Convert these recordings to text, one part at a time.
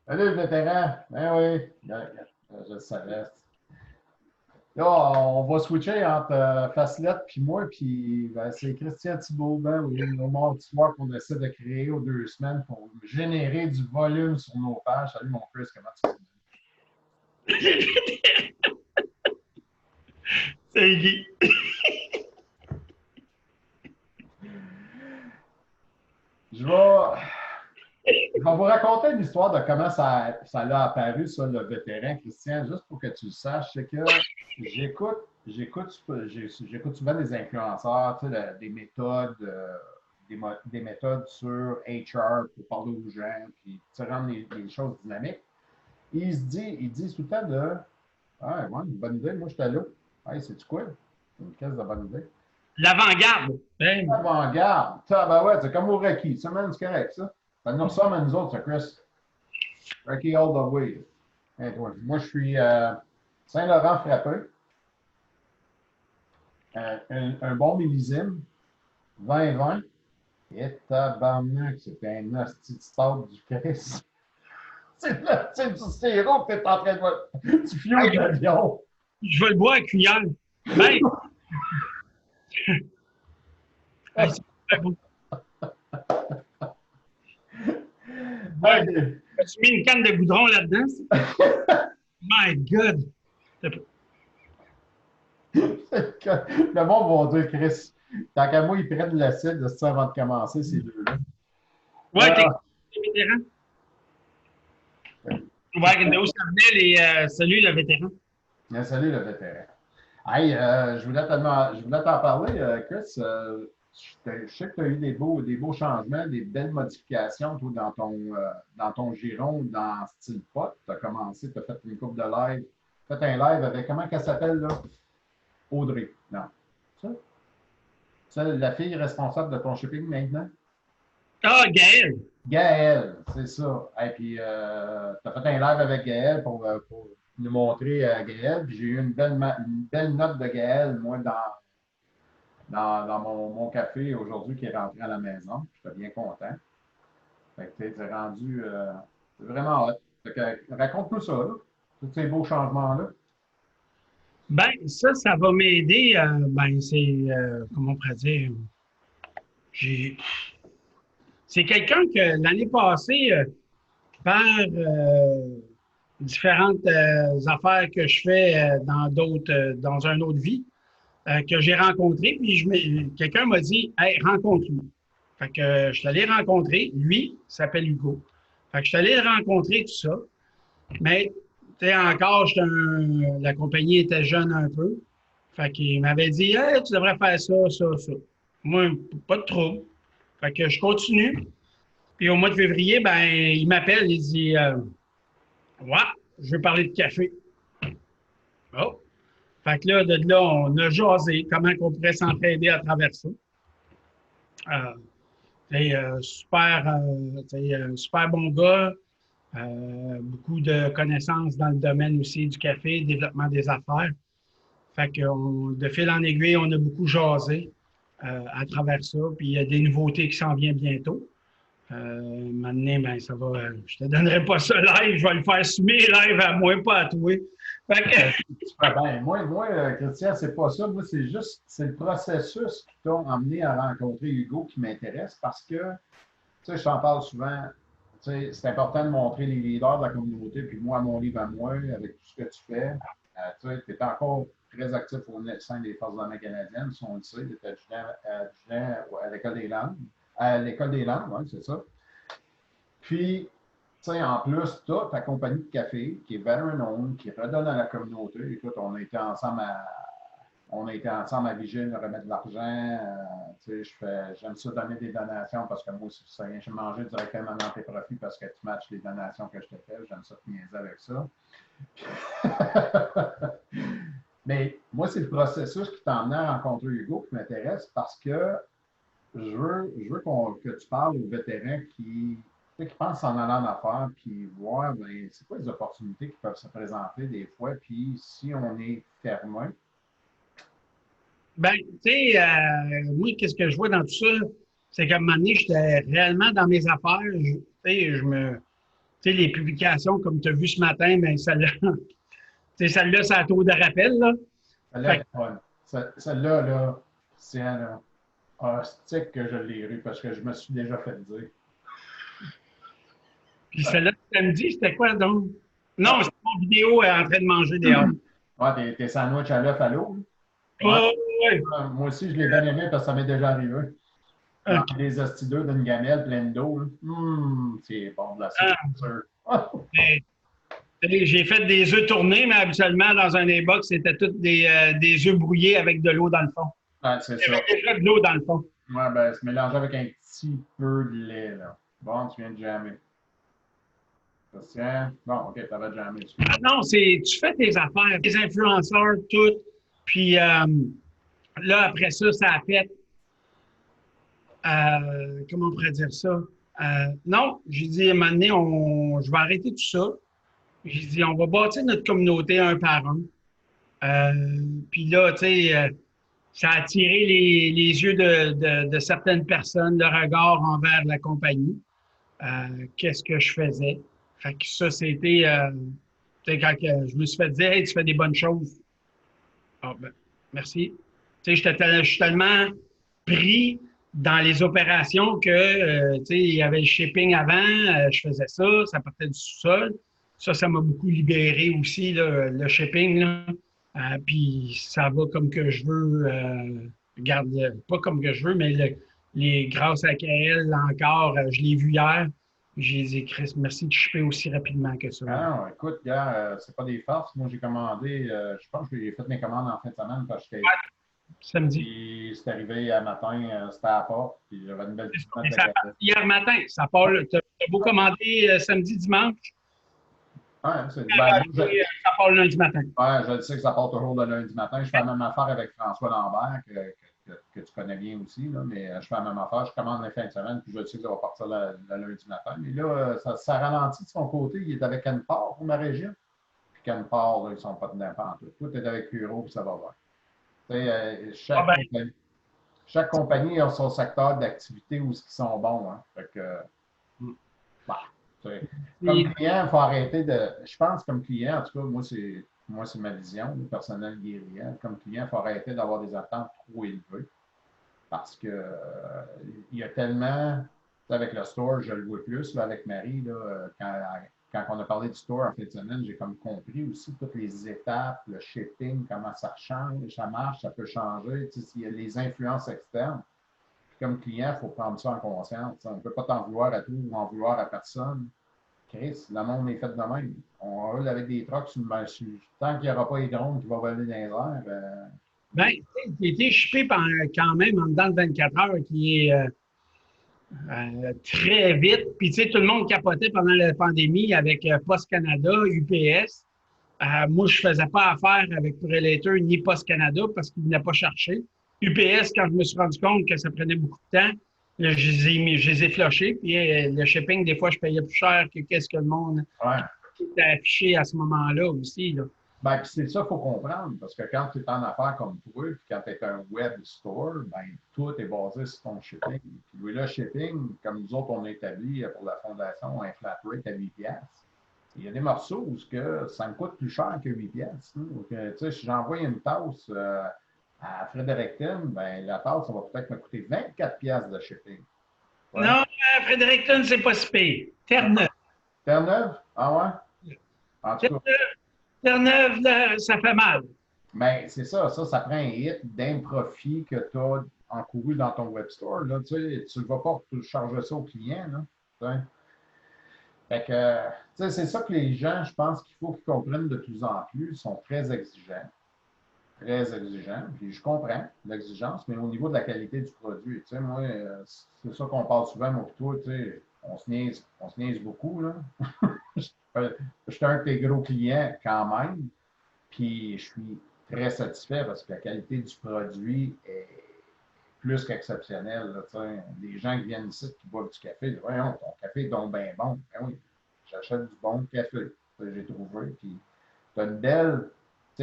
Salut, le vétéran. Ben oui, je le savais. Là, on va switcher entre Facilette puis moi, puis ben, c'est Christian Thibault. Ben oui, nos mardi soir qu'on essaie de créer aux 2 semaines pour générer du volume sur nos pages. Salut, mon Chris, comment tu vas? C'est Guy. Je vais, je vais vous raconter l'histoire de comment ça l'a apparu, ça, le vétéran, Christian, juste pour que tu le saches. C'est que j'écoute, j'écoute souvent des influenceurs, tu sais, des méthodes, des méthodes sur HR pour parler aux gens, puis tu sais, rendre les choses dynamiques. Et ils disent tout le temps de Ah, ouais, une bonne idée, moi j'étais là. Hey, c'est-tu quoi? C'est une caisse de bonne idée. L'avant-garde. Hein? Avant-garde. Ça, ben ouais, c'est comme au Rocky. Ça, man, c'est correct, ça. Ça nous ressemble à nous autres, ça, Chris. Rocky all the way. Hey, toi. Moi, je suis Saint-Laurent frappé. Un bon millésime. 20-20. Et tabarnak, c'est un hostie de stade du Chris. C'est du sirop que t'es en train de voir. Tu fioules Hey, l'avion. je vais le boire à cuillère. Ben, hey, c'est très beau. Ouais. Hey, As-tu mis une canne de goudron là-dedans? My God! le monde va dire, Chris, tant qu'à moi, ils prennent de l'acide de ça avant de commencer, ces deux-là. Ouais, t'es vétéran. Ouais, de où ça venait celui, le vétéran? Salut, le vétéran. Hey, je voulais t'en parler, Chris. Je sais que tu as eu des beaux changements, des belles modifications toi, dans ton giron, dans style pot. Tu as commencé, tu as fait une coupe de live. Tu as fait un live avec, comment qu'elle s'appelle, là? Audrey. Non. Ça? C'est la fille responsable de ton shipping maintenant? Ah, Gaël! Gaël, c'est ça. Et puis, tu as fait un live avec Gaël pour nous montrer Gaël. Puis, j'ai eu une belle note de Gaël, moi, dans mon café aujourd'hui qui est rentré à la maison. J'étais bien content. Fait que tu rendu c'est vraiment hot. Fait que, raconte-nous ça, là, tous ces beaux changements-là. Ben, ça va m'aider. Ben, c'est, comment on pourrait dire, j'ai, c'est quelqu'un que l'année passée, par différentes affaires que je fais dans une autre vie, que j'ai rencontré, puis quelqu'un m'a dit, hey, rencontre-le. Fait que je suis allé rencontrer. Lui, il s'appelle Hugo. Fait que je suis allé le rencontrer, tout ça. Mais, tu sais, encore, la compagnie était jeune un peu. Fait qu'il m'avait dit, hey, tu devrais faire ça, ça, ça. Moi, pas de trouble. Fait que je continue. Puis au mois de février, ben, il m'appelle, il dit, ouais, je veux parler de café. Oh. Fait que là, de là, on a jasé comment on pourrait s'entraider à travers ça. Super bon gars, beaucoup de connaissances dans le domaine aussi du café, développement des affaires. Fait que de fil en aiguille, on a beaucoup jasé à travers ça. Puis il y a des nouveautés qui s'en viennent bientôt. Maintenant, ben, ça va. Je te donnerai pas ça live, je vais le faire sur mes lives à moi, pas à toi. Fait que, Ben, Christian, c'est pas ça. Moi, c'est le processus qui t'a emmené à rencontrer Hugo qui m'intéresse parce que, tu sais, je t'en parle souvent. Tu sais, c'est important de montrer les leaders de la communauté, puis moi, mon livre à moi, avec tout ce que tu fais. Tu sais, tu es encore très actif au sein des Forces armées canadiennes, si on le sait, tu es adjudant à l'École des langues. À l'École des langues, oui, c'est ça. Puis, tu sais, en plus, tu as ta compagnie de café qui est veteran owned, qui redonne à la communauté. Écoute, on a été ensemble à Vigile, remettre de l'argent. Tu sais, j'aime ça donner des donations parce que moi aussi, ça vient je manger directement dans tes profits parce que tu matches les donations que je te fais. J'aime ça te niaiser avec ça. Mais moi, c'est le processus qui t'a emmené à rencontrer Hugo qui m'intéresse parce que je veux que tu parles aux vétérans qui pensent en allant en affaires, puis voir ben, c'est quoi les opportunités qui peuvent se présenter des fois, puis si on est fermé. ben, tu sais, moi, qu'est-ce que je vois dans tout ça? C'est qu'à un moment donné, j'étais réellement dans mes affaires. Tu sais, sais, les publications, comme tu as vu ce matin, mais celle-là, celle-là, ça a taux de rappel, là. Celle-là Fait est bonne. Celle-là, là, c'est un stick que je l'ai eu parce que je me suis déjà fait dire. puis celle-là, samedi, c'était quoi donc? Non, c'était mon vidéo en train de manger des hot. Ouais, tes sandwichs à l'œuf à l'eau. Ouais. Oh, ouais. Moi aussi, je l'ai bien aimé parce que ça m'est déjà arrivé. Dans OK. des hosties d'œufs d'une gamelle pleine d'eau. C'est bon de la soupe, Ah, c'est sûr. mais, j'ai fait des œufs tournés, mais habituellement, dans un inbox, c'était tous des œufs brouillés avec de l'eau dans le fond. Ouais, c'est Il y ça. avait déjà de l'eau dans le fond. Ouais, ben, c'est mélangé avec un petit peu de lait, là. Bon, tu viens de jammer. Tiens. Bon, OK, t'avais jamais, Ah excuse-moi. non, tu fais tes affaires, tes influenceurs, tout. Puis là, après ça, ça a fait, comment on pourrait dire ça? Non, j'ai dit à un moment donné, je vais arrêter tout ça. J'ai dit, on va bâtir notre communauté un par un. Puis là, tu sais, ça a attiré les yeux de certaines personnes, le regard envers la compagnie. Qu'est-ce que je faisais? Fait que ça, c'était, tu sais, quand je me suis fait dire, hey, tu fais des bonnes choses. Ah, ben, merci. Tu sais, je suis tellement pris dans les opérations que, tu sais, il y avait le shipping avant, je faisais ça, ça partait du sous-sol. Ça m'a beaucoup libéré aussi, là, le shipping, là. Puis ça va comme que je veux, regarde, pas comme que je veux, mais grâce à Kael, encore, je l'ai vu hier, j'ai dit, Chris, merci de shipper aussi rapidement que ça. Ah non, écoute, gars, c'est pas des farces. Moi, j'ai commandé, je pense que j'ai fait mes commandes en fin de semaine parce que Samedi. puis c'est arrivé à matin, c'était à la porte, puis j'avais une belle petite note Mais de ça part gazette. hier matin. Ça part, tu as beau commander samedi, dimanche, Ouais, ben, moi, ça part lundi matin. ouais, je sais que ça part toujours le lundi matin. Je fais la même affaire avec François Lambert, que tu connais bien aussi, là, mais je fais la même affaire. Je commande les fins de semaine, puis je sais que ça va partir le lundi matin. Mais là, ça ralentit de son côté. Il est avec Canpar pour ma région. Puis Canpar, là, ils ne sont pas dedans en tout. Tout est avec Puro, puis ça va bien. Tu sais, Ah ben, chaque compagnie a son secteur d'activité où ils sont bons. Hein. Fait que, bah, comme client, il faut arrêter de. Je pense comme client, en tout cas, moi c'est ma vision personnelle guerrière. Comme client, il faut arrêter d'avoir des attentes trop élevées. Parce que il y a tellement. Avec le store, je le vois plus là, avec Marie, là, quand on a parlé du store en fin de semaine, j'ai comme compris aussi toutes les étapes, le shipping, comment ça change, ça marche, ça peut changer. Il y a les influences externes. Puis comme client, il faut prendre ça en conscience. On ne peut pas t'en vouloir à tout ou en vouloir à personne. Chris, le monde est fait de même. On roule avec des trucks tant qu'il n'y aura pas les drones qui vont voler dans les airs. ben, il a été shippé quand même en dedans de 24 heures, qui est très vite. Puis, tu sais, tout le monde capotait pendant la pandémie avec Post Canada, UPS. Moi, je ne faisais pas affaire avec Prelator ni Post Canada parce qu'ils ne venaient pas chercher. UPS, quand je me suis rendu compte que ça prenait beaucoup de temps, là, je les ai flushés. Puis le shipping, des fois, je payais plus cher que qu'est-ce que le monde Ouais. était affiché à ce moment-là aussi. Là. Ben, puis c'est ça qu'il faut comprendre, parce que quand tu es en affaires comme toi, puis quand tu es un web store, ben, tout est basé sur ton shipping. Puis oui, le shipping, comme nous autres, on a établi pour la fondation un flat rate à 8 piastres. Il y a des morceaux où ça me coûte plus cher que 8 piastres. Hein. Donc, tu sais, si j'envoie une tasse à Fredericton, ben, la tasse, ça va peut-être me coûter 24 piastres de shipping. Ouais. Non, Fredericton, c'est pas si pire. Terre-Neuve. Terre-Neuve? Ah ouais? En tout cas, Terre-Neuve, là, ça fait mal. ben, c'est ça, ça prend un hit d'un profit que tu as encouru dans ton web store. Là, tu ne vas pas charger ça au client. Là, fait que, c'est ça que les gens, je pense qu'il faut qu'ils comprennent de plus en plus, ils sont très exigeants. Très exigeants. Puis je comprends l'exigence, mais au niveau de la qualité du produit, moi, c'est ça qu'on parle souvent, moi, toi, on se niaise beaucoup. Là. Je suis un de tes gros clients quand même. Puis je suis très satisfait parce que la qualité du produit est plus qu'exceptionnelle. Les gens qui viennent ici qui boivent du café, disent, voyons, ton café est donc bien bon. Ben oui, j'achète du bon café. J'ai trouvé. Puis tu as une belle.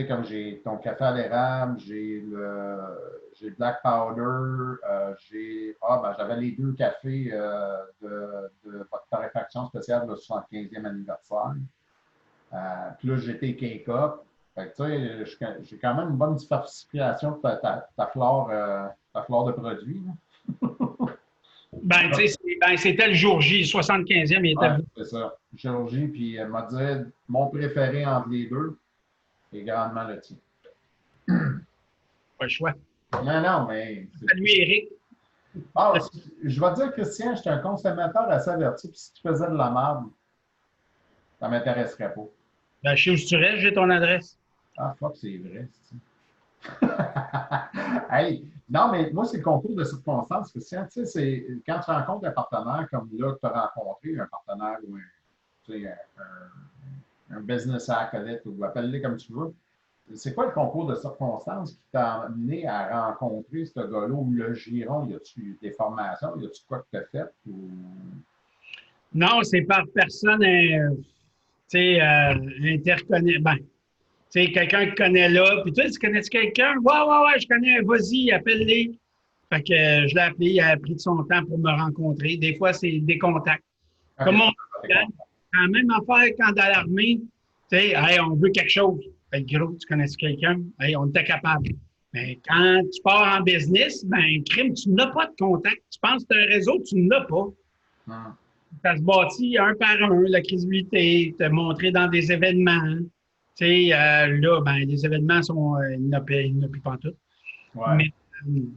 sais, comme j'ai ton café à l'érable, j'ai le Black Powder, j'avais les 2 cafés de torréfaction spéciale de 75e anniversaire. Puis là, j'ai tes K-Cup. Fait que, tu sais, j'ai quand même une bonne diversification de ta flore de produits. Ben, tu sais, c'était le jour J, 75e, il était Ouais, c'est ça. Chirurgie, puis elle m'a dit, mon préféré entre les deux est grandement le tien. pas le choix. Non, non, mais. Salut, Eric. Ah, je vais te dire, Christian, j'étais un consommateur assez averti, puis si tu faisais de la merde, ça ne m'intéresserait pas. Ben, je sais où tu restes, j'ai ton adresse. Ah, fuck, c'est vrai. Hey, non, mais moi, c'est le concours de circonstances, Christian. Tu sais, c'est quand tu rencontres un partenaire comme là que tu as rencontré, un partenaire ou un business acolyte, ou appelle-le comme tu veux. C'est quoi le concours de circonstances qui t'a amené à rencontrer ce gars-là ou le giron? Y a-tu des formations? Y a-tu quoi que tu as fait? Ou... Non, c'est par personne, interconnect. Ben, tu sais, quelqu'un que connaît là, puis toi, tu connais-tu quelqu'un? Ouais, je connais, vas-y, appelle-les. Fait que je l'ai appelé, il a pris de son temps pour me rencontrer. Des fois, c'est des contacts. OK, Comme on d'accord. la même affaire quand dans l'armée, tu sais, hey, on veut quelque chose. Fait que gros, tu connais quelqu'un? Hey, on était capable. Mais quand tu pars en business, ben, crime, tu n'as pas de contact. Tu penses que tu as un réseau, tu n'as pas. Hum. Ça se bâtit un par un, la crédibilité, te montrer dans des événements. Tu sais, là, ben, les événements sont, ils n'ont plus pas tout. Ouais. Mais, tu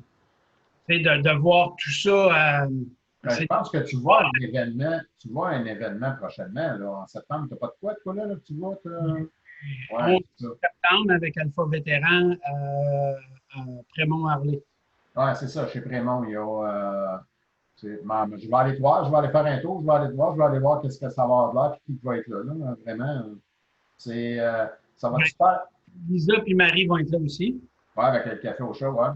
sais, de voir tout ça, Ben, je c'est pense que tu vois un événement prochainement, là, en septembre. Tu n'as pas de quoi, toi, là, que tu vois? Ouais, 11 c'est ça. septembre avec Alpha Vétéran à Prémont-Harley. Ouais, c'est ça. Chez Prémont, il y a. Je vais aller te voir, je vais aller faire un tour, je vais aller te voir, je vais aller voir qu'est-ce que ça va avoir de l'air et qui va être là. Là. Vraiment, c'est, ça va Ben, te faire. Lisa et Marie vont être là aussi. Ouais, avec le café au chat, ouais.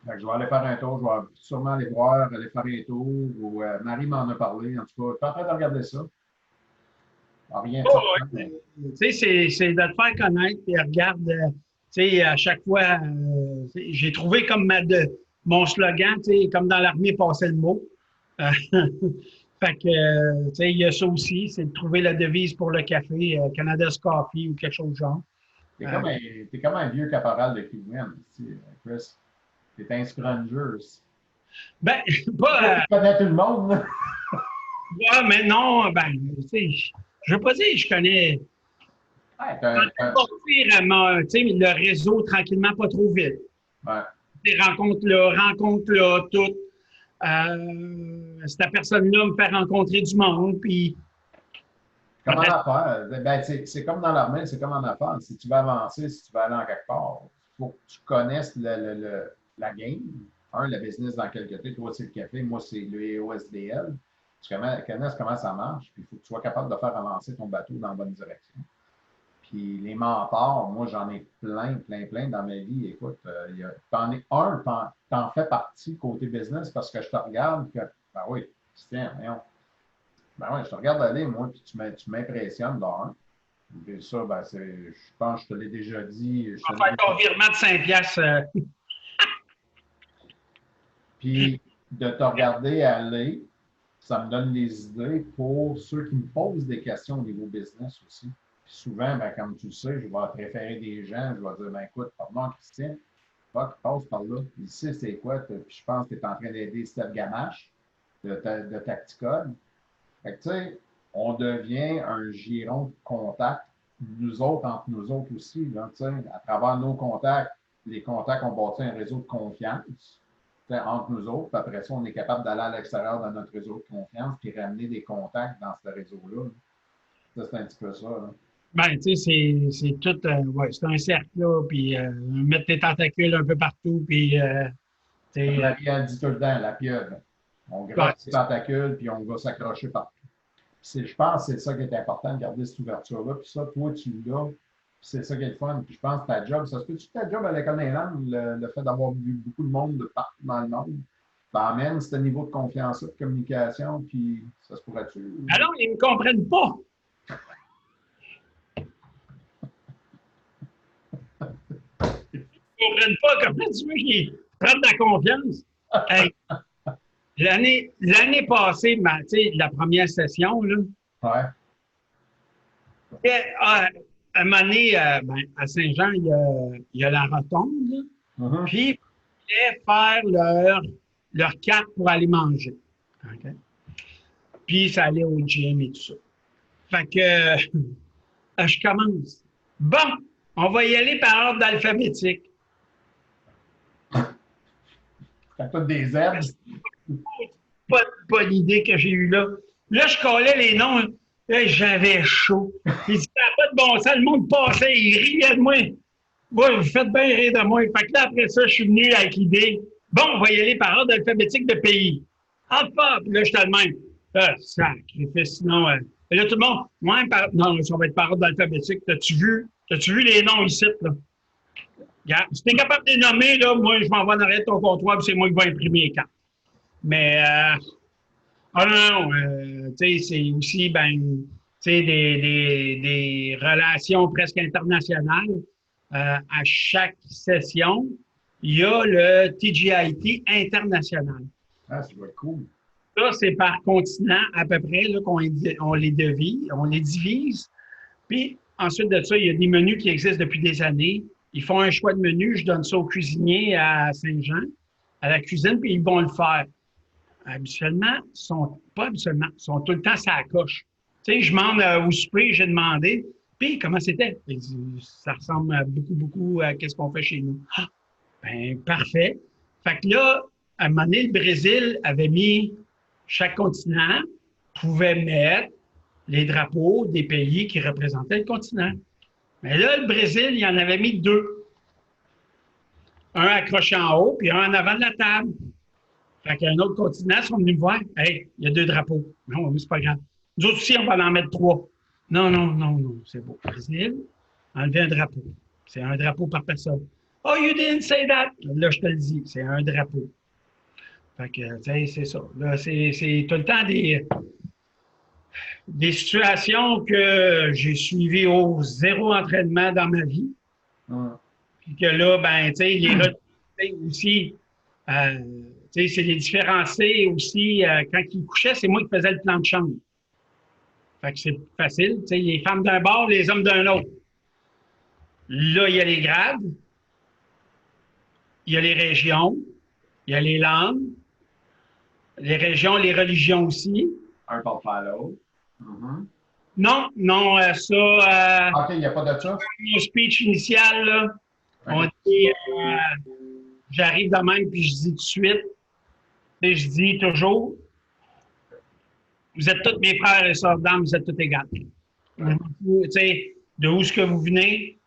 Fait que je vais aller faire un tour, je vais sûrement aller voir, aller faire un tour. Ou, Marie m'en a parlé, en tout cas. Je suis en train de regarder ça. Rien de Oh, certain, ouais. mais. Tu sais, c'est de te faire connaître. Puis regarde, tu sais, à chaque fois, j'ai trouvé comme mon slogan, tu sais, comme dans l'armée, passer le mot. Euh, fait que, tu sais, il y a ça aussi, c'est de trouver la devise pour le café, Canada's Coffee ou quelque chose de genre. Euh, T'es comme un vieux caporal de Cleveland, Chris. T'es un scrunger. ben, Tu pas, connais tout le monde, là. ouais, mais non, ben, tu sais, je veux pas dire, je connais. Ouais, Je suis en train de bâtir, tu sais, le réseau tranquillement, pas trop vite. ouais. Des rencontres là, tout. Cette personne-là me fait rencontrer du monde, puis Comme en après, affaires, ben, c'est comme dans l'armée, c'est comme en affaires. Si tu veux avancer, si tu veux aller en quelque part, il faut que tu connaisses la game. Un, le business dans lequel tu es. Toi, c'est le café. Moi, c'est le EOSDL. Tu connaisses comment ça marche. Puis il faut que tu sois capable de faire avancer ton bateau dans la bonne direction. Puis les mentors, moi, j'en ai plein dans ma vie. Écoute, t'en es un, t'en fais partie côté business parce que je te regarde. Que, ben oui, tiens, voyons. Ben oui, je te regarde aller, moi, puis tu m'impressionnes d'un. Puis ça, ben, je pense que je te l'ai déjà dit. on va faire ton virement de 5 piastres. Puis de te regarder aller, ça me donne des idées pour ceux qui me posent des questions au niveau business aussi. Puis souvent, ben, comme tu le sais, je vais te référer des gens, je vais dire, ben écoute, pardon, Christian, passe par là. Ici, c'est quoi? Puis je pense que tu es en train d'aider Steph Gamache de Tacticode. Fait que, tu sais, on devient un giron de contact, nous autres, entre nous autres aussi, là, tu sais, à travers nos contacts, les contacts ont bâti un réseau de confiance entre nous autres. Puis après ça, on est capable d'aller à l'extérieur de notre réseau de confiance puis ramener des contacts dans ce réseau-là. Ça, c'est un petit peu ça. Là. Ben, tu sais, c'est tout, ouais, c'est un cercle, là, puis mettre tes tentacules un peu partout, puis, tu Comme sais, Marie-Anne dit tout le temps, la pieuvre. On ouais, gratte les tentacules puis on va s'accrocher partout. Je pense que c'est ça qui est important de garder cette ouverture-là. Puis ça, toi, tu l'as. Puis c'est ça qui est le fun. Puis je pense que ta job, ça se peut-tu que ta job à l'École des langues, le fait d'avoir vu beaucoup de monde de partout dans le monde, t'emmène ce niveau de confiance-là, de communication, puis ça se pourrait-tu? alors, ils ne me comprennent pas. comprennent pas comment tu veux qu'ils prennent de la confiance. Hey, l'année passée, tu sais, la première session, là, Ouais. à un moment donné, ben, à Saint-Jean, il y a la rotonde, là, Mhm. puis ils voulaient faire leur carte pour aller manger. OK? Puis ça allait au gym et tout ça. Fait que je commence. Bon, on va y aller par ordre alphabétique. T'as toutes des Z. Pas l'idée que j'ai eue là. Là, je collais les noms. Là, j'avais chaud. Il dit, ça n'a pas de bon sens. Le monde passait, il riait de moi. Ouais, vous faites bien rire de moi. Fait que là, après ça, je suis venu avec l'idée. Bon, on va y aller par ordre alphabétique de pays. Alpha, puis là, j'étais le même. Sacrifice, sinon. Et là, tout le monde, ouais, non, ça va être par ordre alphabétique. T'as-tu vu les noms ici, là? Regarde, si t'es capable de les nommer, là, moi, je m'en vais en arrière de ton comptoir, puis c'est moi qui vais imprimer les cartes. Mais, non, tu sais, c'est aussi, ben, tu sais, des relations presque internationales. À chaque session, il y a le TGIT international. Ah, ça va être cool. Ça, c'est par continent à peu près là, on les divise. Puis ensuite de ça, il y a des menus qui existent depuis des années. Ils font un choix de menu, je donne ça au cuisinier à Saint-Jean, à la cuisine, puis ils vont le faire. Habituellement, pas habituellement, sont tout le temps ça coche. Tu sais, je demande au souper, j'ai demandé, puis comment c'était? Ça ressemble beaucoup, beaucoup à ce qu'on fait chez nous. Ah, ben, parfait. Fait que là, à un moment donné, le Brésil avait mis chaque continent pouvait mettre les drapeaux des pays qui représentaient le continent. Mais là, le Brésil, il en avait mis deux. Un accroché en haut, puis un en avant de la table. Fait qu'un autre continent, ils sont venus me voir. Hey, il y a deux drapeaux. Non, mais c'est pas grave. Nous autres aussi, on va en mettre trois. Non, non, non, non, c'est beau. Brésil, enlever un drapeau. C'est un drapeau par personne. Oh, you didn't say that. Là, je te le dis, c'est un drapeau. Fait que, tu sais, c'est ça. Là, c'est tout le temps des situations que j'ai suivies au zéro entraînement dans ma vie. Hum. Puis que là, ben, tu sais, les retraités aussi, tu sais, c'est les différencier aussi. Quand ils couchaient, c'est moi qui faisais le plan de chambre. Fait que c'est facile. Tu sais, les femmes d'un bord, les hommes d'un autre. Là, il y a les grades, il y a les régions, il y a les langues, les régions, les religions aussi. Un porte à l'autre. Mhm. Non, non, ça, OK, il n'y a pas de ça? mon speech initial, là, on OK. dit, j'arrive de même, puis je dis tout de suite, et je dis toujours, vous êtes tous mes frères et sœurs d'âme, vous êtes tous égales. Ouais. Tu sais, de où est-ce que vous venez,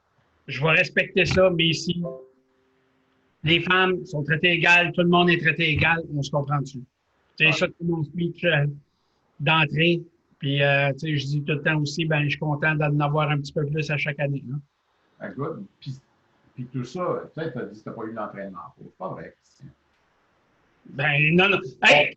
je vais respecter ça, mais ici, les femmes sont traitées égales, tout le monde est traité égal, on se comprend dessus. C'est ça, tout mon speech d'entrée. Puis, tu sais, je dis tout le temps aussi, ben, je suis content d'en avoir un petit peu plus à chaque année. Là. Ah, good. Puis tout ça, tu sais, tu as dit que tu n'as pas eu d'entraînement. C'est pas vrai, Christian. Ben, non, non. Hey!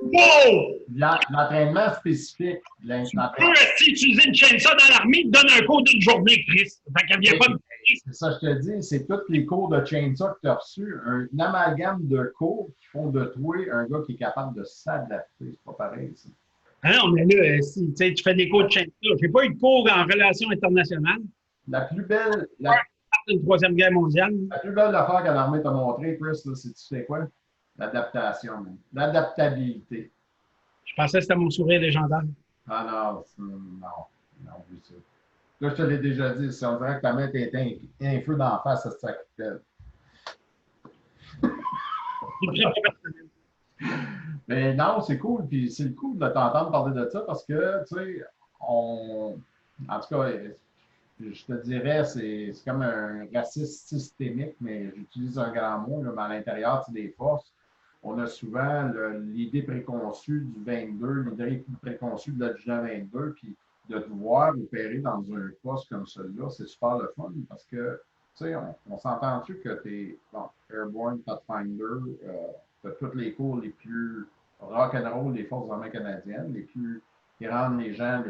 Wow! L'entraînement spécifique, l'entraînement. Si utiliser une chaîne ça dans l'armée, te donne un cours d'une journée, Chris. Fait qu'elle vient pas de. C'est ça, je te dis, c'est tous les cours de chainsaw que tu as reçus, un amalgame de cours qui font de toi un gars qui est capable de s'adapter. C'est pas pareil, ça. Ah non, mais là, si tu fais des cours de chaîne ça, j'ai pas eu de cours en relations internationales. La plus belle, Une Troisième Guerre mondiale. la plus belle affaire que l'armée t'a montré, Chris, c'est tu sais quoi? L'adaptation, man. L'adaptabilité. Je pensais que c'était mon sourire légendaire. Ah non, non, plus ça. Là, je te l'ai déjà dit, si on dirait que ta main était un feu d'en face, ça se sacrifie. Mais non, c'est cool, puis c'est cool de t'entendre parler de ça parce que, tu sais, en tout cas, je te dirais, c'est comme un racisme systémique, mais j'utilise un grand mot, là, mais à l'intérieur des forces, on a souvent l'idée préconçue du 22, l'idée préconçue de l'adjudant 22, puis de te voir opérer dans un poste comme celui-là, c'est super le fun parce que, tu sais, on s'entend-tu que tu es Airborne, Pathfinder, tu as tous les cours les plus rock'n'roll des Forces armées canadiennes, les plus qui rendent les gens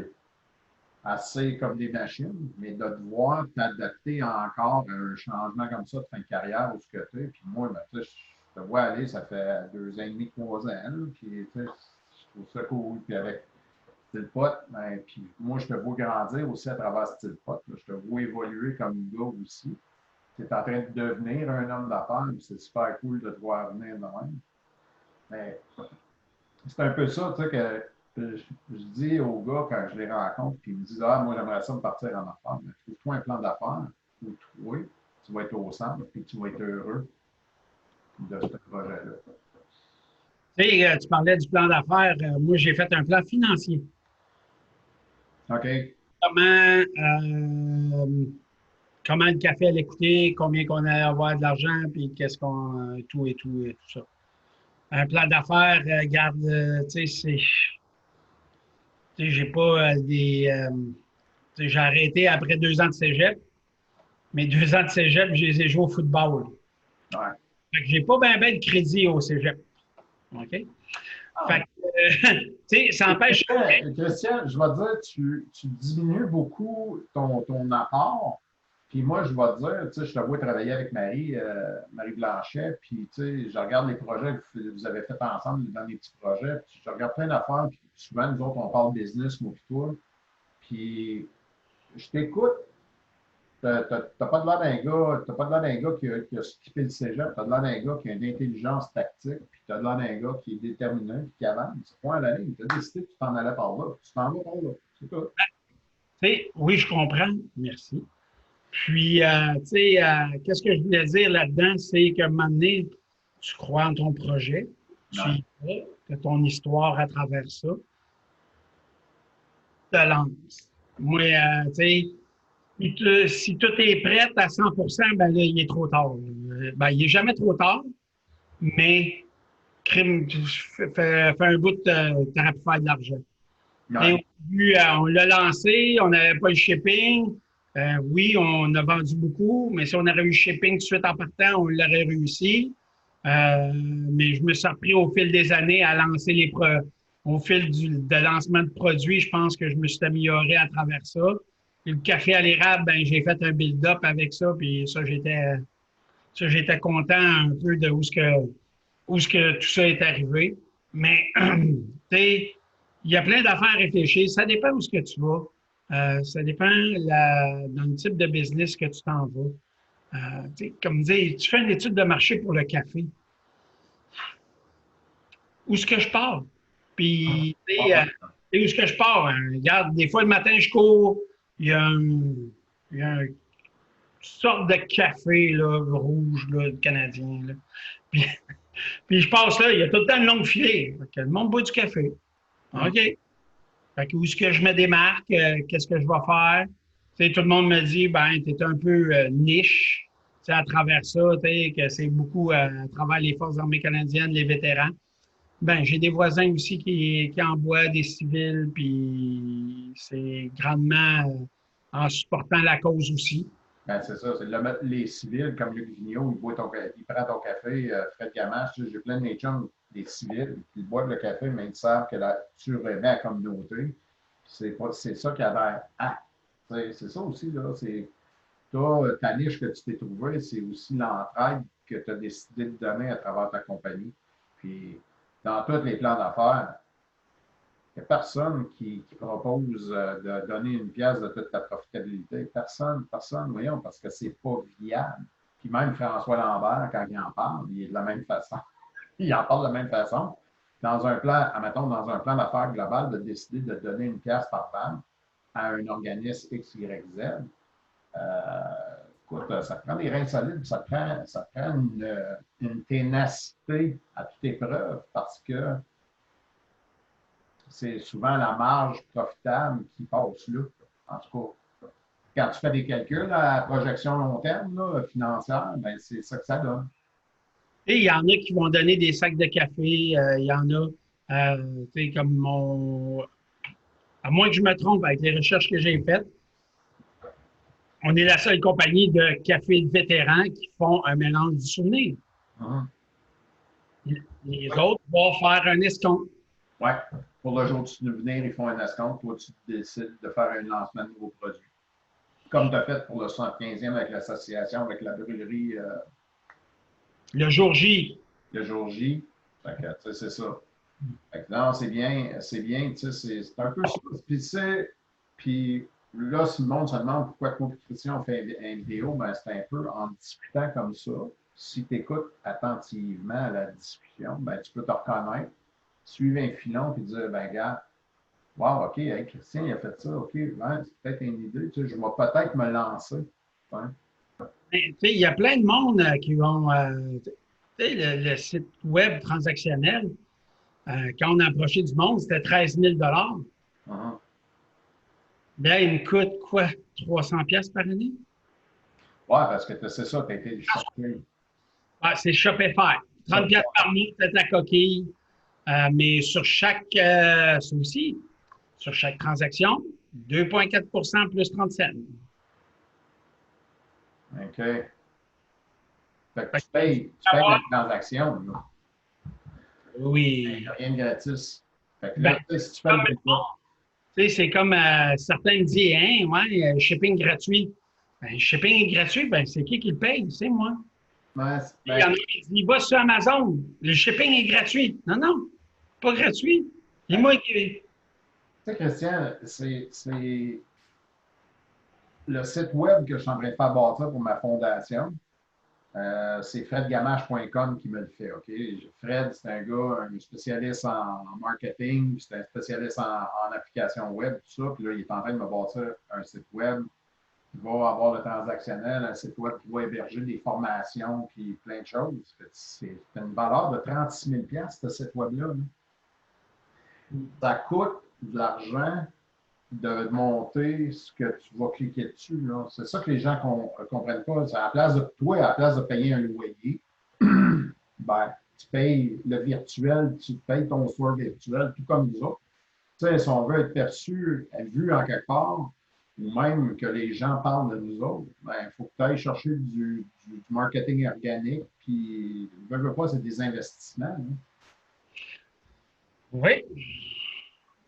assez comme des machines, mais de devoir t'adapter encore à un changement comme ça de fin de carrière où ce que tu es. Puis moi, ben, tu sais, je te vois aller, ça fait 2 ans et demi, 3 ans, là, puis tu sais, je trouve ça cool. Puis avec Style Pot, ben, puis moi, je te vois grandir aussi à travers Style Pot. Là. Je te vois évoluer comme gars aussi. Tu es en train de devenir un homme d'affaires, puis c'est super cool de te voir venir de même. Mais c'est un peu ça, tu sais, que je dis aux gars quand je les rencontre, puis ils me disent ah, moi, j'aimerais ça me partir en affaires. Mais trouve-toi un plan d'affaires où toi, tu vas être au centre, puis tu vas être heureux de ce projet-là. Tu sais, tu parlais du plan d'affaires. Moi, j'ai fait un plan financier. OK? Comment le café allait coûter, combien qu'on allait avoir de l'argent, puis qu'est-ce qu'on, tout et tout et tout ça. Un plan d'affaires, garde, tu sais, j'ai pas j'ai arrêté après 2 ans de cégep, mais 2 ans de cégep, je les ai joués au football. Ouais. Fait que j'ai pas bien ben de crédit au cégep. OK? Fait Ah, que, tu sais, ça empêche. Christian, je vais te dire, tu diminues beaucoup ton apport. Puis moi, je vais te dire, tu sais, je te vois travailler avec Marie Blanchet, puis tu sais, je regarde les projets que vous avez faits ensemble dans les petits projets, puis je regarde plein d'affaires, puis souvent, nous autres, on parle business, moi, puis toi. Puis je t'écoute, t'as pas de l'air d'un gars, t'as pas de l'air d'un gars qui a skippé le cégep, t'as de l'air d'un gars qui a une intelligence tactique, puis t'as de l'air d'un gars qui est déterminé, puis qui avance. Point à la ligne, t'as décidé que tu t'en allais par là, puis tu t'en vas par là. C'est tout. Tu sais, oui, je comprends. Merci. Puis, tu sais, qu'est-ce que je voulais dire là-dedans, c'est qu'à un moment donné, tu crois en ton projet, tu Ouais. y vas, tu as ton histoire à travers ça, tu te lances. Moi, tu sais, si tout est prêt à 100 ben là, il est trop tard. Ben, il n'est jamais trop tard, mais crime, fais un bout, tu aurais pu faire de l'argent. Et au Ouais. début, on l'a lancé, on n'avait pas le shipping. Oui, on a vendu beaucoup, mais si on avait eu le shipping tout de suite en partant, on l'aurait réussi. Mais je me suis repris au fil des années à lancer au fil de lancement de produits. Je pense que je me suis amélioré à travers ça. Et le café à l'érable, ben, j'ai fait un build-up avec ça, puis j'étais content un peu de où ce que tout ça est arrivé. Mais, tu sais, il y a plein d'affaires à réfléchir. Ça dépend où ce que tu vas. Ça dépend dans le type de business que tu t'en vas. Tu sais, comme dire, tu fais une étude de marché pour le café. Où est-ce que je pars? Puis, tu sais, où est-ce que je pars? Hein? Regarde, des fois, le matin, je cours. Il y a, une sorte de café là, rouge là, canadien. Là. Puis, puis, je passe là, il y a tout le temps une longue filée. Le monde boit du café. OK. Fait que où est-ce que je me démarque? Qu'est-ce que je vais faire? Tu sais, tout le monde me dit, ben, tu es un peu niche. Tu sais, à travers ça, tu sais, que c'est beaucoup à travers les Forces armées canadiennes, les vétérans. Ben, j'ai des voisins aussi qui envoient des civils, puis c'est grandement en supportant la cause aussi. Ben, c'est ça, c'est les civils comme Luc Vigneault, il prend ton café, Fred Gamache, j'ai plein de mes chums, des civils, qui boivent le café, mais ils savent que tu remets à la communauté. C'est ça qui a l'air. Ah, c'est ça aussi, là. Toi, ta niche que tu t'es trouvée, c'est aussi l'entraide que tu as décidé de donner à travers ta compagnie. Puis, dans tous les plans d'affaires, il n'y a personne qui propose de donner une pièce de toute ta profitabilité. Personne, voyons, parce que c'est pas viable. Puis même François Lambert, quand il en parle, il est de la même façon. Il en parle de la même façon. Dans un plan, admettons, dans un plan d'affaires global, de décider de donner une pièce par vanne à un organisme X, Y, Z, écoute, ça prend des reins solides, ça prend une ténacité à toute épreuve parce que c'est souvent la marge profitable qui passe là. En tout cas, quand tu fais des calculs à projection long terme là, financière, ben, c'est ça que ça donne. Et il y en a qui vont donner des sacs de café. Il y en a, tu sais, comme à moins que je me trompe avec les recherches que j'ai faites, on est la seule compagnie de café de vétérans qui font un mélange du souvenir. Mm -hmm. Les autres vont faire un escompte. Ouais. Pour le jour de souvenir, ils font un escompte. Toi, tu décides de faire un lancement de nouveaux produits. Comme tu as fait pour le 75e avec l'association, avec la brûlerie Le jour J. le jour J. Fait que, c'est ça. Fait que, non, c'est bien, c'est un peu ça. Puis là, si le monde se demande pourquoi moi et Christian on fait une vidéo, ben, c'est un peu en discutant comme ça. Si tu écoutes attentivement la discussion, ben, tu peux te reconnaître, suivre un filon et dire, ben, gars, wow, OK, hey, Christian, il a fait ça, OK, ouais, c'est peut-être une idée, je vais peut-être me lancer. Ouais. Il y a plein de monde qui vont. Le site web transactionnel, quand on a approché du monde, c'était 13 000 Uh-huh. Bien, il me coûte quoi? 300$ par année? Ouais, parce que c'est ça, tu as été chercher. Ah, c'est Shopify. 30$ par mois, c'est ta coquille. Mais sur chaque, ça aussi, sur chaque transaction, 2,4 plus 30 cents. OK. Fait que tu payes la transaction, là. Oui. Rien de gratis. Fait que Ben, là, si tu fais le c'est comme certains disent, hein, ouais, shipping gratuit. Ben, shipping gratuit, ben, c'est qui le paye? C'est moi. ouais, Il y en a qui disent, va sur Amazon, le shipping est gratuit. Non, non, pas gratuit. C'est moi qui. Tu sais, Christian, c'est le site web que je suis en train de faire bâtir pour ma fondation. C'est fredgamache.com qui me le fait. OK? Fred, c'est un gars, un spécialiste en marketing, c'est un spécialiste en application web, tout ça. Puis là, il est en train de me bâtir un site web qui va avoir le transactionnel, un site web qui va héberger des formations, puis plein de choses. C'est une valeur de 36 000 $, ce site web-là. Là. Ça coûte de l'argent de monter ce que tu vas cliquer dessus. C'est ça que les gens ne comprennent pas. C'est à la place de toi, à la place de payer un loyer, ben, tu payes le virtuel, tu payes ton store virtuel, tout comme nous autres. Tu sais, si on veut être perçu, vu en quelque part, ou même que les gens parlent de nous autres, ben, il faut que tu ailles chercher du marketing organique, puis, ne veux pas, c'est des investissements. Hein. Oui.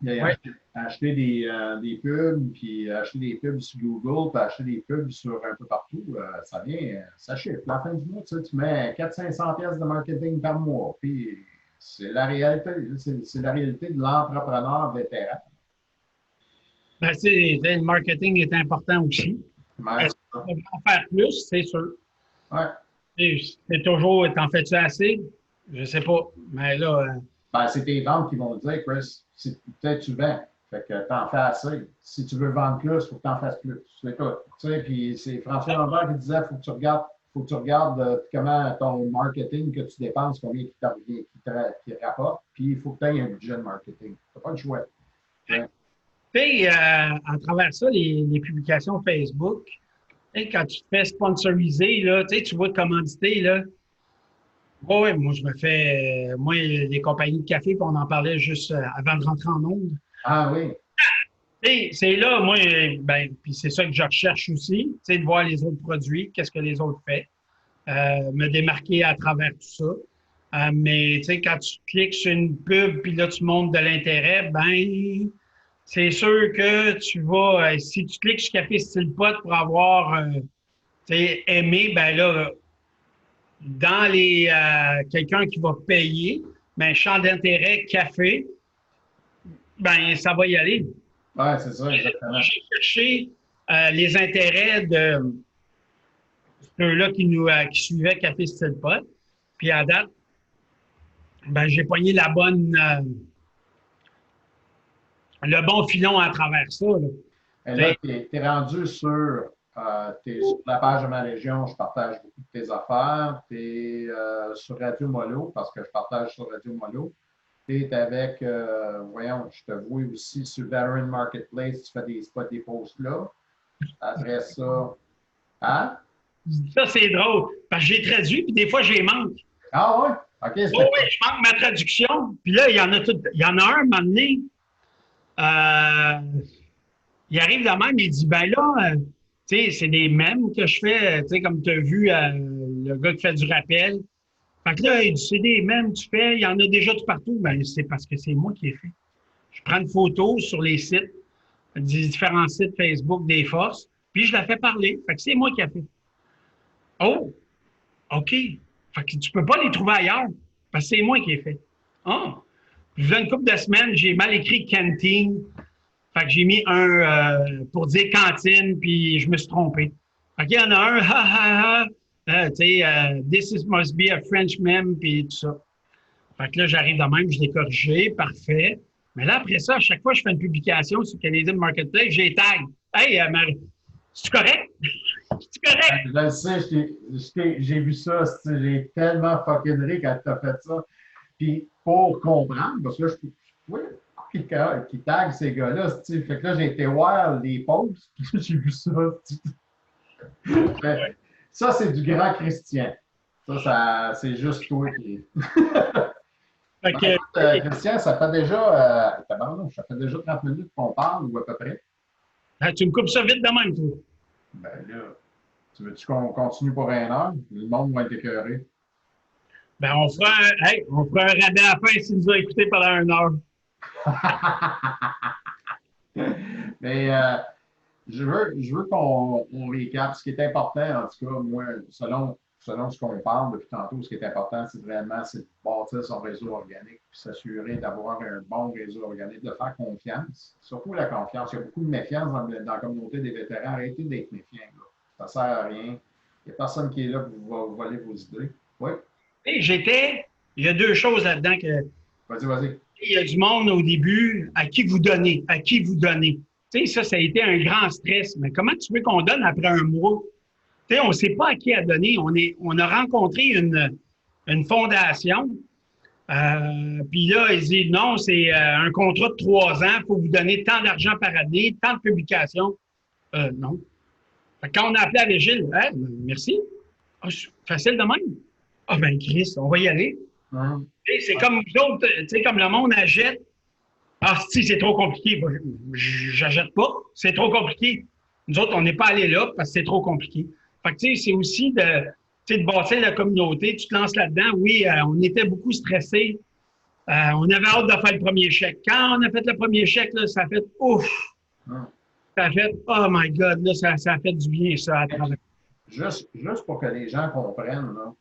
Ouais. Acheter des pubs, puis acheter des pubs sur Google, puis acheter des pubs sur un peu partout, ça chiffre. À la fin du mois, tu mets 400-500$ de marketing par mois, puis c'est la réalité. C'est la réalité de l'entrepreneur vétéran. Ben, le marketing est important aussi. Est-ce qu'on va en faire plus? C'est sûr. Ouais. C'est toujours, t'en fais-tu assez? Je ne sais pas. Mais là. Ben, c'est tes ventes qui vont te dire, Chris, peut-être tu vends. Fait que t'en fais assez. Si tu veux vendre plus, il faut que tu en fasses plus. C'est tout. Tu sais, puis c'est François Lambert qui disait, faut que tu regardes comment ton marketing que tu dépenses, combien qui te rapporte, puis il faut que tu aies un budget de marketing. Tu n'as pas le choix. Ouais. Puis, à travers ça, les publications Facebook, quand tu te fais sponsoriser, là, tu vois commanditer, là. Oui, moi, je me fais. Moi, les compagnies de café, puis on en parlait juste avant de rentrer en ondes. Ah oui. C'est là, moi, ben, puis c'est ça que je recherche aussi, de voir les autres produits, qu'est-ce que les autres font, me démarquer à travers tout ça. Mais, quand tu cliques sur une pub, puis là, tu montres de l'intérêt, ben, c'est sûr que tu vas, si tu cliques sur Café Style Pot pour avoir, aimé, ben là, dans les quelqu'un qui va payer, ben, champ d'intérêt café, ben, ça va y aller. Oui, c'est ça, exactement. J'ai cherché les intérêts de ceux-là qui suivaient Café Style Pot. Puis à date, ben, j'ai pogné le bon filon à travers ça. Et là, tu es rendu sur la page de ma région, je partage beaucoup de tes affaires. Tu es sur Radio Molo, parce que je partage sur Radio Molo. Tu es avec, voyons, je te vois aussi sur Veteran Marketplace, tu fais des posts là. Après ça, hein? Ça, c'est drôle, parce que j'ai traduit, puis des fois, j'ai manque. Ah ouais? OK. Oui, je manque ma traduction. Puis là, il y en a un, un moment donné, il arrive de même, il dit, ben là, tu sais, c'est des mèmes que je fais, tu sais, comme tu as vu le gars qui fait du rappel. Fait que là, il dit, c'est des mèmes que tu fais, il y en a déjà tout partout. Ben, c'est parce que c'est moi qui ai fait. je prends une photo sur les sites, des différents sites Facebook des forces, puis je la fais parler. Fait que c'est moi qui ai fait. Oh, OK. Fait que tu peux pas les trouver ailleurs, parce que c'est moi qui ai fait. Ah. Puis, une couple de semaines, j'ai mal écrit canteen. Fait que j'ai mis un pour dire cantine, puis je me suis trompé. Fait qu'il y en a un, ha ha ha, tu sais, must be a French meme, puis tout ça. Fait que là, j'arrive de même, je l'ai corrigé, parfait. Mais là, après ça, à chaque fois que je fais une publication sur Canadian Marketplace, j'ai tag. Hey, Marie, c'est correct? C'est correct? Je le sais, j'ai vu ça, j'ai tellement fucking ri quand tu as fait ça. Puis pour comprendre, parce que oui, qui tag ces gars-là, fait que là, j'ai été voir les posts, puis j'ai vu ça. Ça, c'est du grand Christian. C'est juste toi qui. Fait que, Écoute, Christian, ça fait déjà 30 minutes qu'on parle, ou à peu près. tu me coupes ça vite de même, toi. Ben là, tu veux-tu qu'on continue pour 1 heure? Le monde va être écœuré. Ben, on fera un rabais à la fin s'il nous a écoutés pendant 1 heure. Mais je veux qu'on récap. Ce qui est important, en tout cas, moi, selon ce qu'on parle depuis tantôt, ce qui est important, c'est de bâtir son réseau organique, puis s'assurer d'avoir un bon réseau organique, de faire confiance. Surtout la confiance. Il y a beaucoup de méfiance dans la communauté des vétérans. Arrêtez d'être méfiants. Là. Ça ne sert à rien. Il n'y a personne qui est là pour vous voler vos idées. Oui? Et il y a deux choses là-dedans que. Vas-y, vas-y. Il y a du monde au début à qui vous donnez, à qui vous donnez. Tu sais, ça a été un grand stress. Mais comment tu veux qu'on donne après 1 mois? Tu sais, on ne sait pas à qui à donner. On a rencontré une fondation. Puis là, ils disent non, c'est un contrat de 3 ans. Il faut vous donner tant d'argent par année, tant de publications. Non. Fait que quand on a appelé à Vigile, hey, merci. Ah, facile de même. Ah ben Chris, on va y aller. C'est comme nous autres, tu sais, comme le monde achète. Ah, si, c'est trop compliqué. J'achète pas. C'est trop compliqué. Nous autres, on n'est pas allés là parce que c'est trop compliqué. Fait que, tu sais, c'est aussi de bâtir la communauté. Tu te lances là-dedans. Oui, on était beaucoup stressés. On avait hâte de faire le premier chèque. Quand on a fait le premier chèque, là, ça a fait ouf. Ça a fait, oh my God, là, ça a fait du bien, ça, à travers. Juste pour que les gens comprennent, là,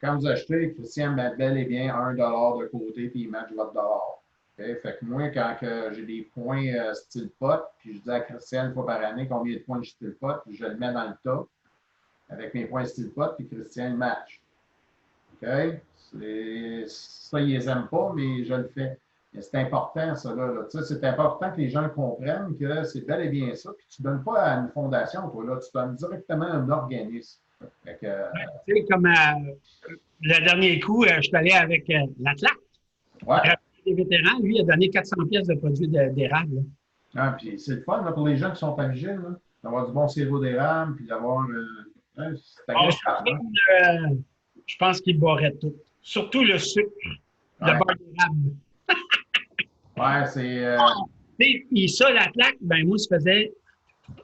quand vous achetez, Christian met bel et bien $1 de côté, puis il match votre dollar. Okay? Fait que moi, quand j'ai des points style pot, puis je dis à Christian une fois par année combien de points de style pot, puis je le mets dans le top avec mes points style pot, puis Christian match. OK? Ça, ils les aiment pas, mais je le fais. C'est important, ça. Là. C'est important que les gens comprennent que c'est bel et bien ça. Puis tu ne donnes pas à une fondation, toi, là, tu donnes directement à un organisme. Fait que, tu sais, comme le dernier coup, je suis allé avec l'Atlac. Ouais. Les vétérans, lui, il a donné 400 pièces de produits d'érable. Ah, puis c'est le fun là, pour les gens qui sont à Vigile, d'avoir du bon sirop d'érable, puis d'avoir. C'est agréable. Je pense qu'il boirait tout. Surtout le sucre, le beurre d'érable. Ouais, c'est. Puis ça, la plaque, ben moi, ça faisait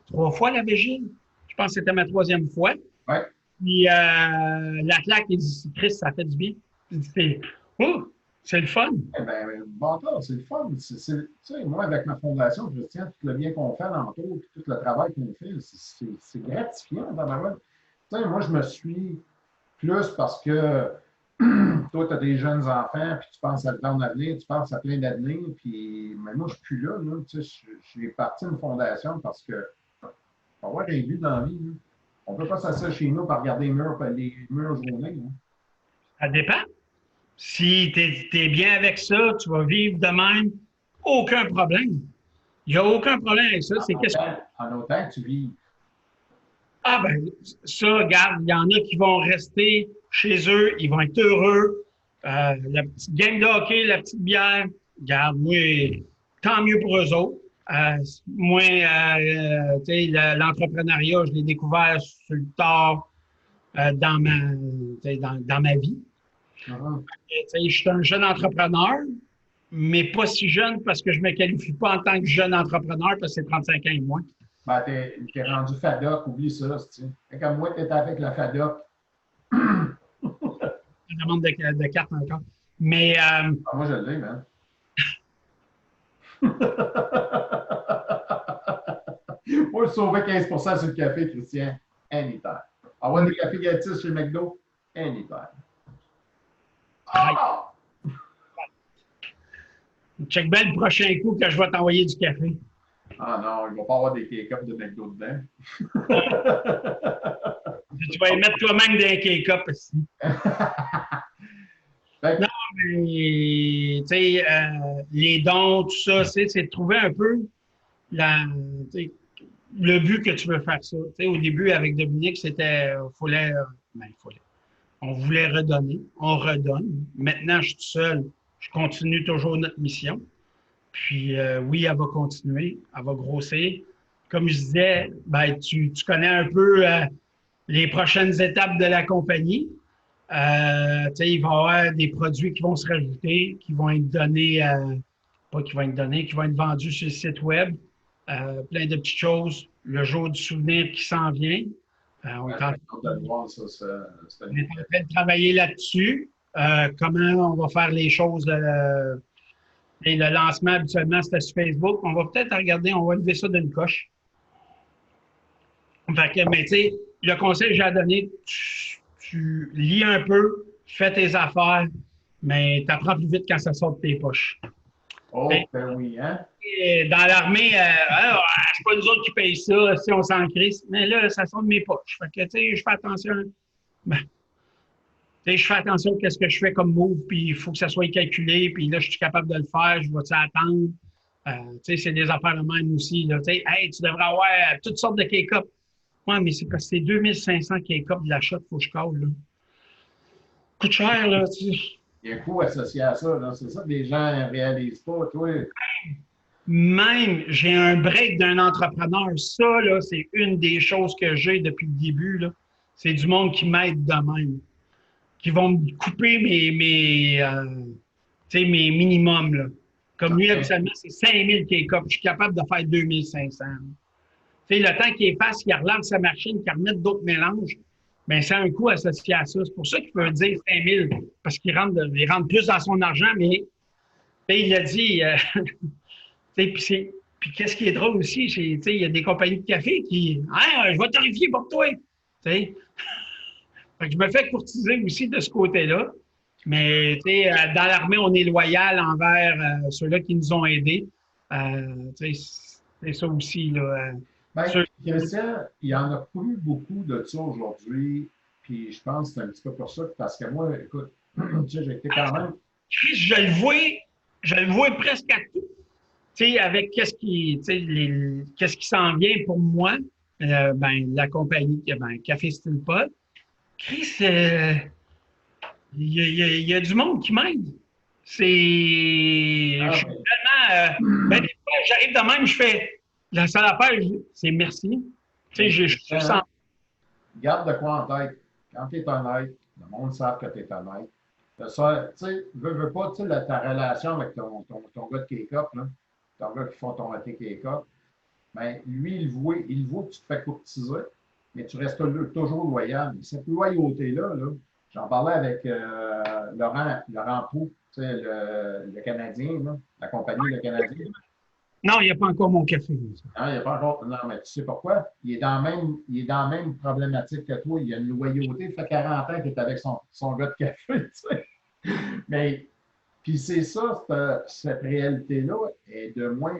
3 fois la vigile. Je pense que c'était ma 3e fois. Ouais. Puis la plaque, il dit, Chris, ça fait du bien. C'est le fun. Eh bien, bon, c'est le fun. Tu sais, moi, avec ma fondation, Christian, tout le bien qu'on fait l'entour, puis tout le travail qu'on fait, c'est gratifiant. Tu sais, moi, je me suis plus parce que toi, tu as des jeunes enfants, puis tu penses à ton avenir, tu penses à plein d'avenir, puis mais moi, je ne suis plus là. Tu sais, je suis parti d'une fondation parce que faut avoir des buts dans la vie. Là. On ne peut pas s'asseoir chez nous pour regarder les murs journée. Ça dépend. Si tu es bien avec ça, tu vas vivre de même, aucun problème. Il n'y a aucun problème avec ça. En autant que tu vis. Ah ben, ça, regarde, il y en a qui vont rester chez eux, ils vont être heureux. La petite game de hockey, la petite bière, regarde, moi, tant mieux pour eux autres. Moi, tu sais, l'entrepreneuriat, je l'ai découvert sur le tard dans ma vie. Je suis un jeune entrepreneur, mais pas si jeune parce que je ne me qualifie pas en tant que jeune entrepreneur parce que c'est 35 ans et moins. Ben, t'es rendu FADOC, oublie ça. Comme moi, tu étais avec la FADOC. Je demande de carte encore. Mais. Moi, je l'ai, man. Moi, je sauvais 15 sur le café, Christian, anytime. Avoir des cafés gratis chez McDo, anytime. Ah! Check bien le prochain coup que je vais t'envoyer du café. Ah non, il ne va pas avoir des K-Cups de McDo dedans. Tu vas y mettre toi-même des K-Cups aussi. Non, mais tu sais, les dons, tout ça, c'est de trouver un peu le but que tu veux faire ça. Tu sais, au début, avec Dominique, c'était, on voulait redonner, on redonne. Maintenant, je suis tout seul, je continue toujours notre mission. Puis oui, elle va continuer, elle va grossir. Comme je disais, ben, tu connais un peu les prochaines étapes de la compagnie. Il va y avoir des produits qui vont se rajouter, qui vont être donnés, pas qui vont être donnés, qui vont être vendus sur le site web. Plein de petites choses. Le jour du souvenir qui s'en vient. On est en train de travailler là-dessus. Comment on va faire les choses. Et le lancement, habituellement, c'était sur Facebook. On va peut-être regarder, on va lever ça d'une coche. Fait que, mais tu sais, le conseil que j'ai à donner, tu lis un peu, fais tes affaires, mais tu apprends plus vite quand ça sort de tes poches. Oh, ben oui, hein? Dans l'armée, c'est pas nous autres qui payent ça, si on s'en crisse. Mais là, ça sort de mes poches. Fait que, tu sais, je fais attention. Ben, je fais attention à ce que je fais comme move, puis il faut que ça soit calculé, puis là, je suis capable de le faire, je vais-tu attendre? C'est des affaires de même aussi. Là, hey, tu devrais avoir toutes sortes de K-Cup. Oui, mais c'est parce que c'est 2500 K-Cup de l'achat qu'il faut que je colle. Là. Coûte cher, là. Il y a un coût associé à ça. C'est ça que les gens ne réalisent pas, toi. Même, j'ai un break d'un entrepreneur. Ça, là, c'est une des choses que j'ai depuis le début. Là. C'est du monde qui m'aide de même. Qui vont me couper mes minimums. Là. Comme lui, habituellement, c'est 5000 K-Cup. Je suis capable de faire 2500. Tu sais, le temps qu'il efface, qu'il relance sa machine, qu'il remette d'autres mélanges, bien, c'est un coût associé à ça. C'est pour ça qu'il peut dire 5000 parce qu'il rentre plus dans son argent, mais il a dit. Puis qu'est-ce qui est drôle aussi, il y a des compagnies de café qui. Hey, je vais tarifier pour toi. Fait que je me fais courtiser aussi de ce côté-là. Mais dans l'armée, on est loyal envers ceux-là qui nous ont aidés. C'est ça aussi. Là, Christian, il n'y en a plus beaucoup de ça aujourd'hui. Puis je pense que c'est un petit peu pour ça. Parce que moi, écoute, j'ai été quand même. Je le vois presque à tout. Avec qu'est-ce qui s'en vient pour moi, la compagnie, Café Style Pod. Chris, il y a du monde qui m'aide. Je suis tellement. Des fois, j'arrive de même, je fais. La seule affaire, c'est merci. Je suis sans. Garde de quoi en tête. Quand tu es honnête, le monde sait que tu es honnête. Ça, tu sais, veux pas, ta relation avec ton gars de K-Cup, ton gars qui font ton K-Cup, bien, lui, il voit que tu te fais courtiser, mais tu restes toujours loyal. Cette loyauté-là, j'en parlais avec Laurent Pou, le Canadien, la compagnie Le Canadien. Non, il n'y a pas encore mon café. Non, il n'y a pas encore. Non, mais tu sais pourquoi? Il est dans la même problématique que toi. Il a une loyauté. Ça fait 40 ans qu'il est avec son gars de café, tu sais. Mais, puis c'est ça, cette réalité-là, et de moins,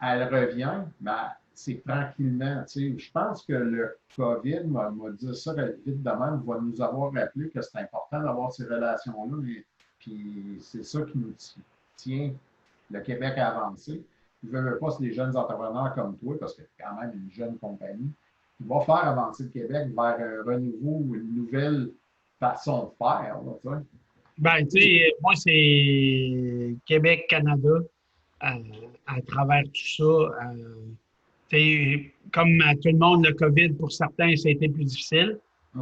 elle revient, mais c'est tranquillement. Tu sais, je pense que le COVID m'a dit ça vite de même, va nous avoir rappelé que c'est important d'avoir ces relations-là. Puis c'est ça qui nous tient le Québec a avancé. Je ne veux pas que les jeunes entrepreneurs comme toi, parce que c'est quand même une jeune compagnie, qui va faire avancer le Québec vers un renouveau ou une nouvelle façon de faire. Là, moi, c'est Québec-Canada à travers tout ça. Comme à tout le monde, le COVID, pour certains, ça a été plus difficile.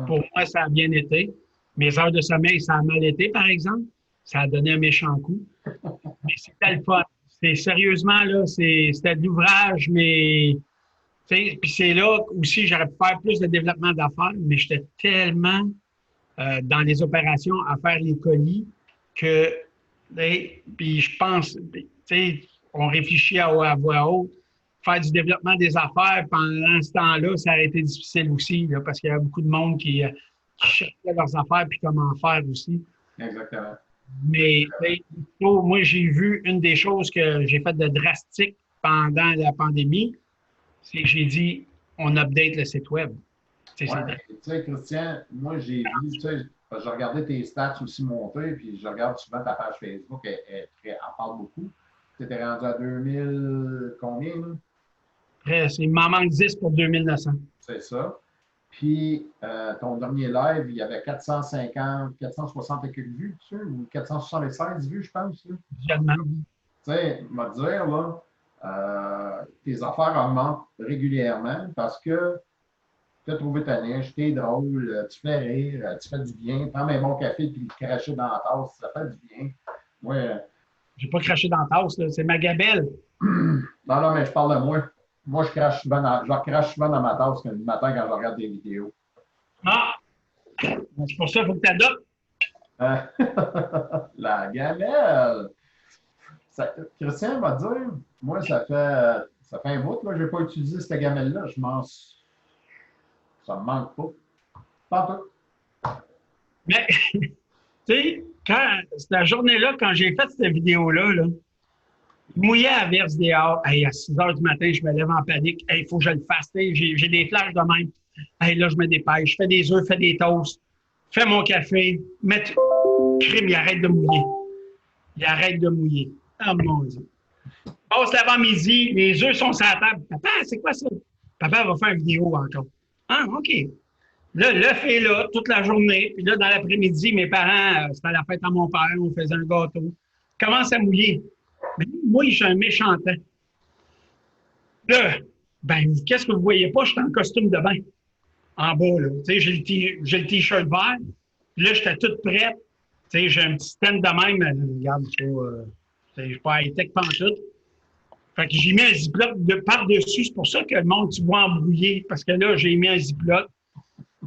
Pour moi, ça a bien été. Mes heures de sommeil, ça a mal été, par exemple. Ça a donné un méchant coup. Mais c'était le fun. Sérieusement, là, c'était de l'ouvrage, mais puis c'est là aussi, j'aurais pu faire plus de développement d'affaires, mais j'étais tellement dans les opérations à faire les colis que, puis je pense, on réfléchit à voix haute. Faire du développement des affaires pendant ce temps-là, ça a été difficile aussi, là, parce qu'il y a beaucoup de monde qui cherchait leurs affaires puis comment faire aussi. Exactement. Mais moi, j'ai vu une des choses que j'ai fait de drastique pendant la pandémie, c'est que j'ai dit, on update le site web. Ouais, tu sais, Christian, moi, j'ai vu, tu sais, j'ai regardé tes stats aussi monter, puis je regarde souvent ta page Facebook, elle parle beaucoup. Tu étais rendu à 2000, combien, là? Après, il m'en manque 10 pour 2900. C'est ça. Puis, ton dernier live, il y avait 450, 460 et quelques vues, tu sais, ou 476 vues, je pense. Visuellement. Tu sais, me dire, là, tes affaires augmentent régulièrement parce que tu as trouvé ta niche, tu es drôle, tu fais rire, tu fais du bien, prends un bon café puis le cracher dans la tasse, ça fait du bien. Moi, j'ai pas craché dans la tasse, là. C'est ma gabelle. non, non, mais je parle de moi. Moi, je crache souvent dans ma tasse le matin quand je regarde des vidéos. Ah! C'est pour ça qu'il faut que tu adoptes. La gamelle! Christian va dire, moi, ça fait un bout, là, je n'ai pas utilisé cette gamelle-là. Ça me manque pas. Pas tout. Mais, tu sais, cette journée-là, quand j'ai fait cette vidéo-là, là, mouillé à verse dehors. Hey, à 6 heures du matin, je me lève en panique. Il faut que je le fasse. J'ai des flashs de même. Hey, là, je me dépêche. Je fais des œufs, fais des toasts. Fais mon café. Crime, il arrête de mouiller. Il arrête de mouiller. Oh mon Dieu. Passe l'avant-midi, les œufs sont sur la table. Papa, c'est quoi ça? Papa va faire une vidéo encore. Ah, OK. Là, l'œuf est là toute la journée. Puis là, dans l'après-midi, mes parents, c'était la fête à mon père, on faisait un gâteau. Commence à mouiller. Mais moi, je suis un méchant temps. Là, ben, qu'est-ce que vous voyez pas? Je suis en costume de bain. En bas, là. Tu sais, j'ai le t-shirt vert. Puis là, j'étais toute prête. Tu sais, j'ai un petit stand de même. Regarde, je suis pas high-tech pantoute. Fait que j'ai mis un ziploc par-dessus. C'est pour ça que le monde, tu vois embrouillé. Parce que là, j'ai mis un ziploc.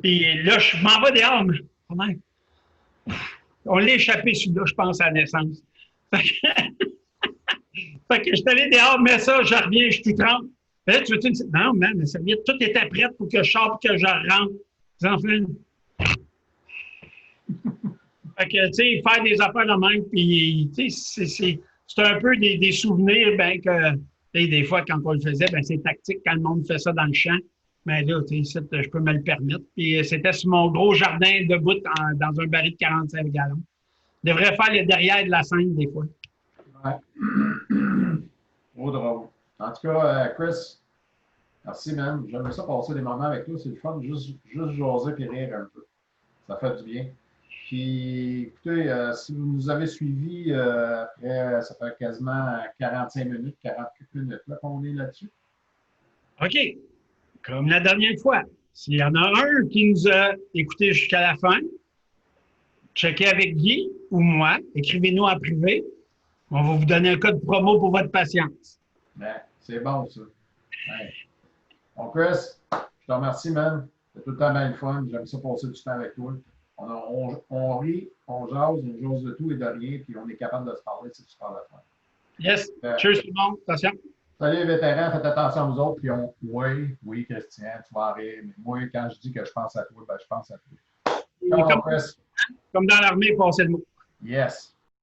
Puis là, je m'en vais dehors. Mais, quand même. On l'a échappé celui-là, je pense, à la naissance. Fait que je suis allé dehors, mais ça, je reviens, je suis trempe. Là, tu veux dire, non, man, la serviette, tout était prêt pour que je sorte, que je rentre. Les enfants. Fait que, tu sais, faire des affaires de même, puis, tu sais, c'est un peu des souvenirs, ben, que, tu sais, des fois, quand on le faisait, ben, c'est tactique quand le monde fait ça dans le champ. Mais là, tu sais, je peux me le permettre. Puis, c'était sur mon gros jardin debout dans un baril de 45 gallons. Je devrais faire le derrière de la scène, des fois. Ouais. Trop drôle. En tout cas, Chris, merci, man. J'aimerais ça passer des moments avec toi. C'est le fun, juste jaser et rire un peu. Ça fait du bien. Puis, écoutez, si vous nous avez suivis, après, ça fait quasiment 45 minutes, 48 minutes là, qu'on est là-dessus. OK. Comme la dernière fois. S'il y en a un qui nous a écoutés jusqu'à la fin, checkez avec Guy ou moi, écrivez-nous en privé. On va vous donner un code promo pour votre patience. Ben, c'est bon, ça. Ouais. Bon, Chris, je te remercie, man. C'est tout le temps bien le fun. J'aime ça passer du temps avec toi. On rit, on jase de tout et de rien, puis on est capable de se parler, c'est super le fun. Yes. Cheers tout le monde. Attention. Salut les vétérans, faites attention à vous autres, puis oui, Christian, tu vas en rire, mais moi, quand je dis que je pense à toi, ben, je pense à toi. Comme dans l'armée, passez le mot. Yes.